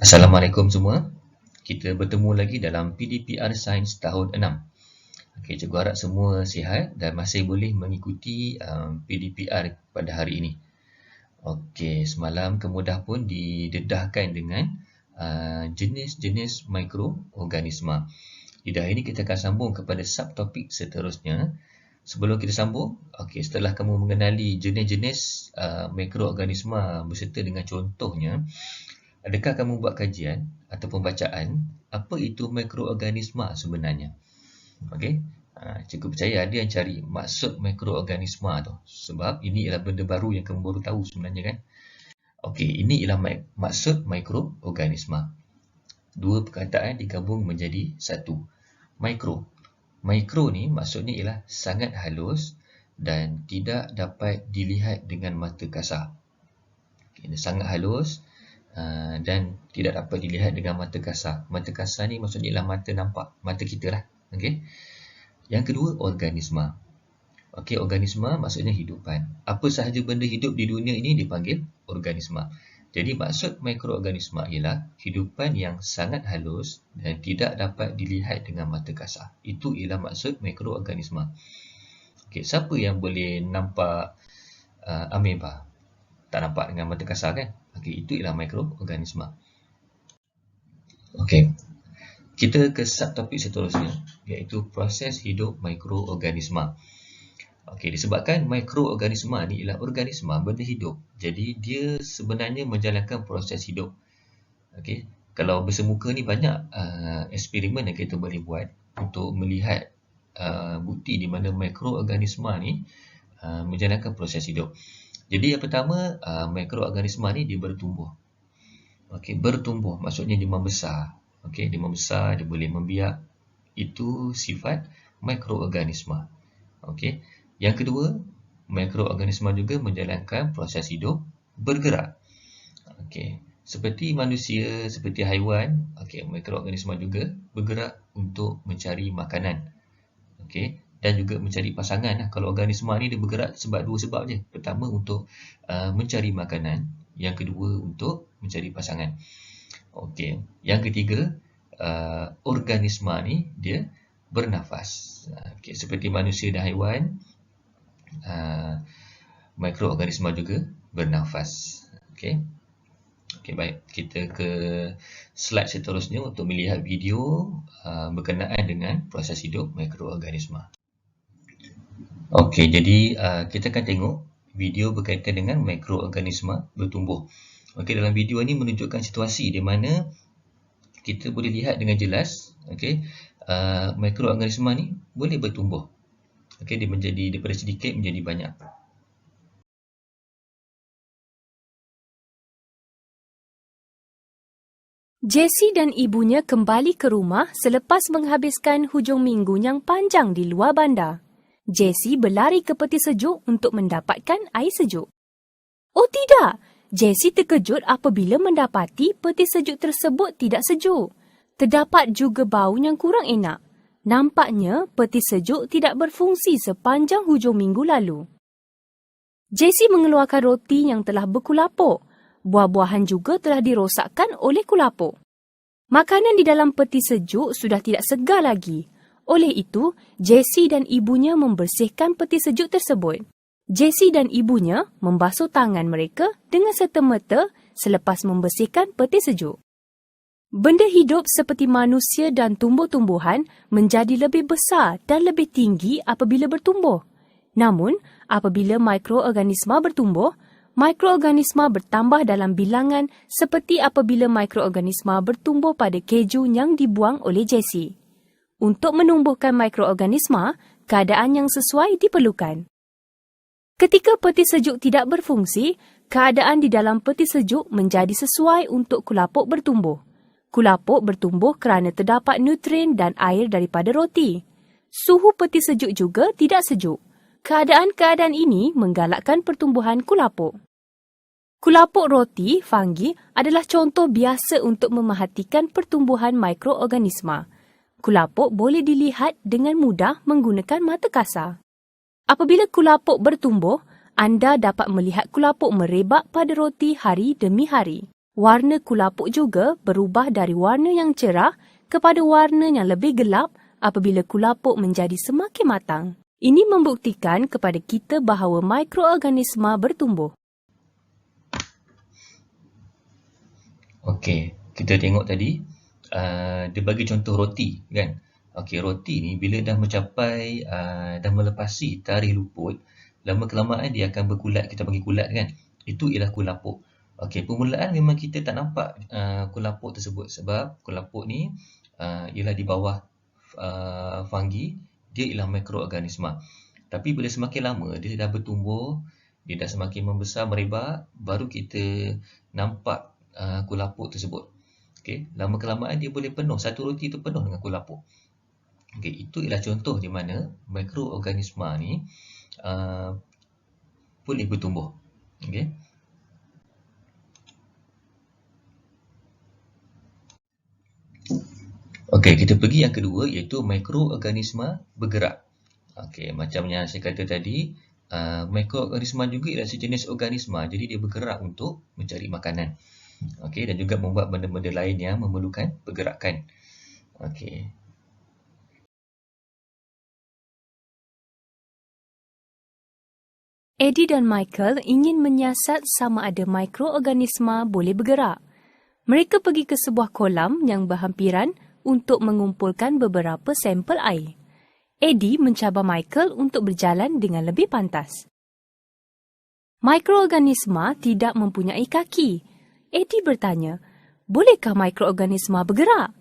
Assalamualaikum semua. Kita bertemu lagi dalam PDPR Sains tahun 6. Okey, cikgu harap semua sihat dan masih boleh mengikuti PDPR pada hari ini. Okey, semalam Kemudah pun didedahkan dengan jenis-jenis mikroorganisma. Di dah ini kita akan sambung kepada subtopik seterusnya. Sebelum kita sambung, okey, setelah kamu mengenali jenis-jenis mikroorganisma beserta dengan contohnya, adakah kamu buat kajian ataupun bacaan apa itu mikroorganisma sebenarnya? Okey. Cikgu percaya ada yang cari maksud mikroorganisma tu. Sebab ini ialah benda baru yang kamu baru tahu sebenarnya kan. Okey, ini ialah maksud mikroorganisma. Dua perkataan digabung menjadi satu. Mikro. Mikro ni maksudnya ialah sangat halus dan tidak dapat dilihat dengan mata kasar. Okay, sangat halus dan tidak dapat dilihat dengan mata kasar. Mata kasar ni maksudnya ialah mata nampak, mata kita lah. Okay. Yang kedua, organisma. Okey, organisma maksudnya hidupan. Apa sahaja benda hidup di dunia ini dipanggil organisma. Jadi maksud mikroorganisma ialah hidupan yang sangat halus dan tidak dapat dilihat dengan mata kasar. Itu ialah maksud mikroorganisma. Okey, siapa yang boleh nampak ameba? Tak nampak dengan mata kasar kan? Okey, itu ialah mikroorganisma. Okey. Kita ke subtopik seterusnya, iaitu proses hidup mikroorganisma. Okey, disebabkan mikroorganisma ni ialah organisma, benda hidup. Jadi dia sebenarnya menjalankan proses hidup. Okey, kalau bersemuka ni banyak eksperimen yang kita boleh buat untuk melihat bukti di mana mikroorganisma ni menjalankan proses hidup. Jadi yang pertama, mikroorganisma ni dia bertumbuh. Okey, bertumbuh maksudnya dia membesar. Okey, dia membesar, dia boleh membiak. Itu sifat mikroorganisma. Okey. Yang kedua, mikroorganisma juga menjalankan proses hidup bergerak. Okey, seperti manusia, seperti haiwan, okey, mikroorganisma juga bergerak untuk mencari makanan. Okey, dan juga mencari pasangan. Kalau organisma ni dia bergerak sebab dua sebab je. Pertama untuk mencari makanan, yang kedua untuk mencari pasangan. Okey, yang ketiga, organisma ni dia bernafas. Okey, seperti manusia dan haiwan, mikroorganisma juga bernafas. Okey. Okey, baik. Kita ke slide seterusnya untuk melihat video berkenaan dengan proses hidup mikroorganisma. Okey, jadi kita akan tengok video berkaitan dengan mikroorganisma bertumbuh. Okey, dalam video ini menunjukkan situasi di mana kita boleh lihat dengan jelas, okey, mikroorganisma ni boleh bertumbuh. Okey, dia menjadi daripada sedikit menjadi banyak. Jessie dan ibunya kembali ke rumah selepas menghabiskan hujung minggu yang panjang di luar bandar. Jessie berlari ke peti sejuk untuk mendapatkan air sejuk. Oh tidak! Jessie terkejut apabila mendapati peti sejuk tersebut tidak sejuk. Terdapat juga bau yang kurang enak. Nampaknya peti sejuk tidak berfungsi sepanjang hujung minggu lalu. Jessie mengeluarkan roti yang telah berkulapuk. Buah-buahan juga telah dirosakkan oleh kulapuk. Makanan di dalam peti sejuk sudah tidak segar lagi. Oleh itu, Jessie dan ibunya membersihkan peti sejuk tersebut. Jessie dan ibunya membasuh tangan mereka dengan serta-merta selepas membersihkan peti sejuk. Benda hidup seperti manusia dan tumbuh-tumbuhan menjadi lebih besar dan lebih tinggi apabila bertumbuh. Namun, apabila mikroorganisma bertumbuh, mikroorganisma bertambah dalam bilangan seperti apabila mikroorganisma bertumbuh pada keju yang dibuang oleh Jessie. Untuk menumbuhkan mikroorganisma, keadaan yang sesuai diperlukan. Ketika peti sejuk tidak berfungsi, keadaan di dalam peti sejuk menjadi sesuai untuk kulapuk bertumbuh. Kulapuk bertumbuh kerana terdapat nutrien dan air daripada roti. Suhu peti sejuk juga tidak sejuk. Keadaan-keadaan ini menggalakkan pertumbuhan kulapuk. Kulapuk roti, fungi, adalah contoh biasa untuk memerhatikan pertumbuhan mikroorganisma. Kulapuk boleh dilihat dengan mudah menggunakan mata kasar. Apabila kulapuk bertumbuh, anda dapat melihat kulapuk merebak pada roti hari demi hari. Warna kulapuk juga berubah dari warna yang cerah kepada warna yang lebih gelap apabila kulapuk menjadi semakin matang. Ini membuktikan kepada kita bahawa mikroorganisma bertumbuh. Okey, kita tengok tadi dia bagi contoh roti kan. Okey, roti ni bila dah mencapai dah melepasi tarikh luput, lama kelamaan dia akan berkulat, kita panggil kulat kan. Itu ialah kulapuk. Okey, permulaan memang kita tak nampak kulapuk tersebut sebab kulapuk ni ialah di bawah fungi, dia ialah mikroorganisma. Tapi bila semakin lama dia dah bertumbuh, dia dah semakin membesar, merebak, baru kita nampak kulapuk tersebut. Okey, lama kelamaan dia boleh penuh, satu roti tu penuh dengan kulapuk. Okey, itu ialah contoh di mana mikroorganisma ni boleh bertumbuh. Okey. Okey, kita pergi yang kedua iaitu mikroorganisma bergerak. Okey, macam yang saya kata tadi, mikroorganisma juga ialah sejenis organisma, jadi dia bergerak untuk mencari makanan. Okey, dan juga membuat benda-benda lain yang memerlukan pergerakan. Okey. Eddie dan Michael ingin menyiasat sama ada mikroorganisma boleh bergerak. Mereka pergi ke sebuah kolam yang berhampiran untuk mengumpulkan beberapa sampel air. Eddie mencabar Michael untuk berjalan dengan lebih pantas. Mikroorganisma tidak mempunyai kaki. Eddie bertanya, bolehkah mikroorganisma bergerak?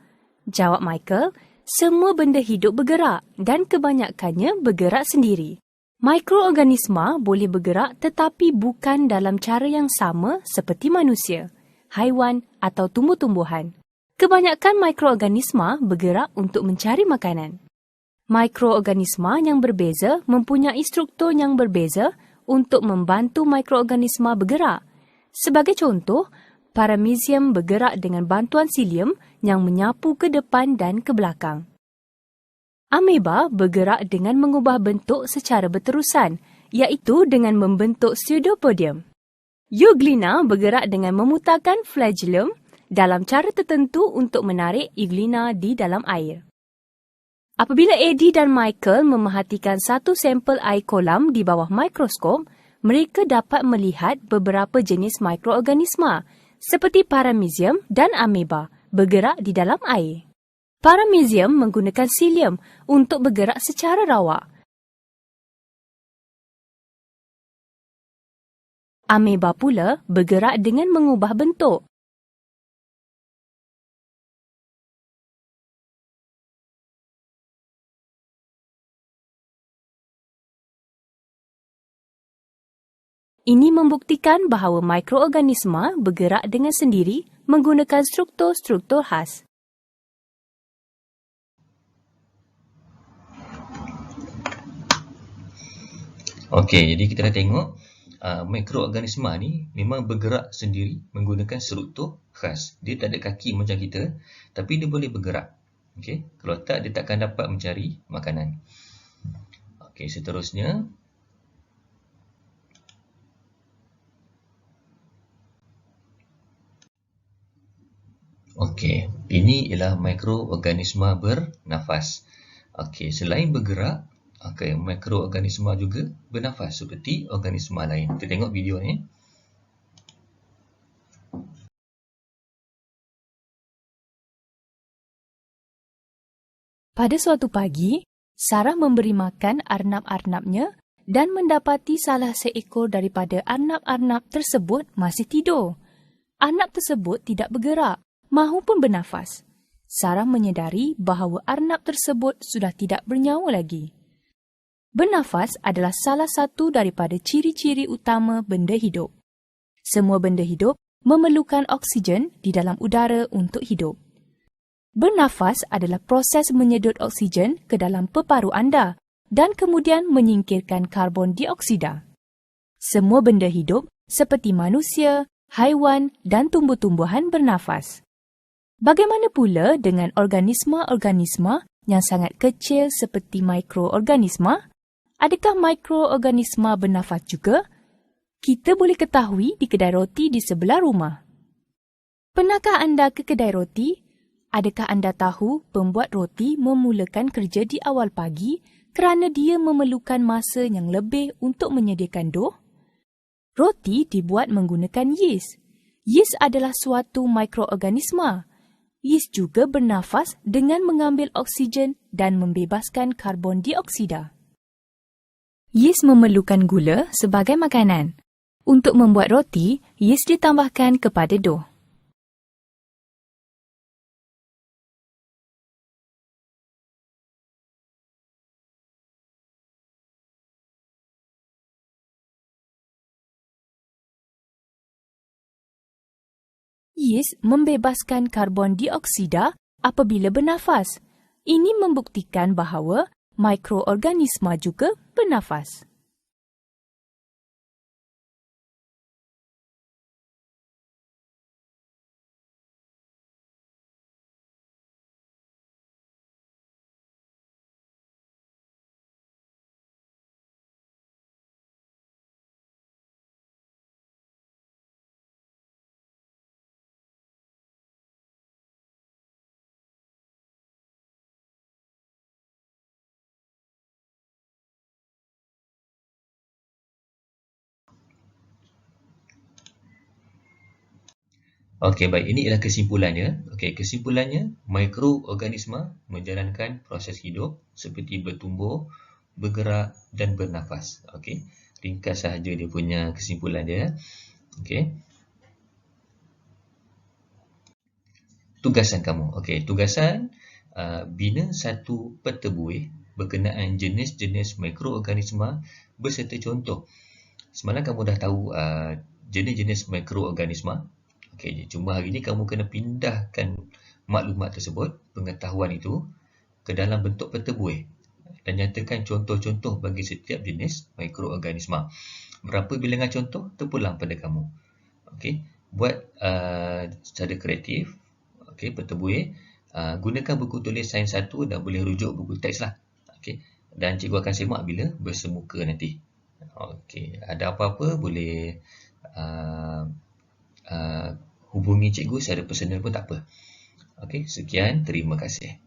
Jawab Michael, semua benda hidup bergerak dan kebanyakannya bergerak sendiri. Mikroorganisma boleh bergerak tetapi bukan dalam cara yang sama seperti manusia, haiwan atau tumbuh-tumbuhan. Kebanyakan mikroorganisma bergerak untuk mencari makanan. Mikroorganisma yang berbeza mempunyai struktur yang berbeza untuk membantu mikroorganisma bergerak. Sebagai contoh, paramecium bergerak dengan bantuan silium yang menyapu ke depan dan ke belakang. Ameba bergerak dengan mengubah bentuk secara berterusan, iaitu dengan membentuk pseudopodium. Euglena bergerak dengan memutarkan flagellum dalam cara tertentu untuk menarik euglena di dalam air. Apabila Eddie dan Michael memerhatikan satu sampel air kolam di bawah mikroskop, mereka dapat melihat beberapa jenis mikroorganisma seperti paramecium dan ameba bergerak di dalam air. Paramecium menggunakan silium untuk bergerak secara rawak. Ameba pula bergerak dengan mengubah bentuk. Ini membuktikan bahawa mikroorganisma bergerak dengan sendiri menggunakan struktur-struktur khas. Okey, jadi kita dah tengok mikroorganisma ni memang bergerak sendiri menggunakan struktur khas. Dia tak ada kaki macam kita, tapi dia boleh bergerak. Okey, kalau tak dia takkan dapat mencari makanan. Okey, seterusnya okey, ini ialah mikroorganisma bernafas. Okey, selain bergerak, okey, mikroorganisma juga bernafas seperti organisma lain. Kita tengok video ni. Pada suatu pagi, Sarah memberi makan arnab-arnabnya dan mendapati salah seekor daripada arnab-arnab tersebut masih tidur. Arnab tersebut tidak bergerak mahupun bernafas. Sarah menyedari bahawa arnab tersebut sudah tidak bernyawa lagi. Bernafas adalah salah satu daripada ciri-ciri utama benda hidup. Semua benda hidup memerlukan oksigen di dalam udara untuk hidup. Bernafas adalah proses menyedut oksigen ke dalam peparu anda dan kemudian menyingkirkan karbon dioksida. Semua benda hidup seperti manusia, haiwan dan tumbuh-tumbuhan bernafas. Bagaimana pula dengan organisma-organisma yang sangat kecil seperti mikroorganisma? Adakah mikroorganisma bernafas juga? Kita boleh ketahui di kedai roti di sebelah rumah. Pernahkah anda ke kedai roti? Adakah anda tahu pembuat roti memulakan kerja di awal pagi kerana dia memerlukan masa yang lebih untuk menyediakan dough? Roti dibuat menggunakan yeast. Yeast adalah suatu mikroorganisma. Yeast juga bernafas dengan mengambil oksigen dan membebaskan karbon dioksida. Yeast memerlukan gula sebagai makanan. Untuk membuat roti, yeast ditambahkan kepada dough. Yeast membebaskan karbon dioksida apabila bernafas. Ini membuktikan bahawa mikroorganisma juga bernafas. Okey, baik. Ini ialah kesimpulannya. Okey, kesimpulannya, mikroorganisma menjalankan proses hidup seperti bertumbuh, bergerak dan bernafas. Okey, ringkas sahaja dia punya kesimpulan dia. Okey, tugasan kamu. Okey, tugasan bina satu peta buih berkenaan jenis-jenis mikroorganisma berserta contoh. Semalam kamu dah tahu jenis-jenis mikroorganisma. Okey, cuma hari ni kamu kena pindahkan maklumat tersebut, pengetahuan itu ke dalam bentuk peta buih dan nyatakan contoh-contoh bagi setiap jenis mikroorganisma. Berapa bilangan contoh terpulang pada kamu. Okey, buat secara kreatif. Okey, peta buih. Gunakan buku tulis sains 1 dan boleh rujuk buku teks lah. Okey, dan cikgu akan semak bila bersemuka nanti. Okey, ada apa-apa boleh hubungi cikgu secara personal pun tak apa. Okey, sekian, terima kasih.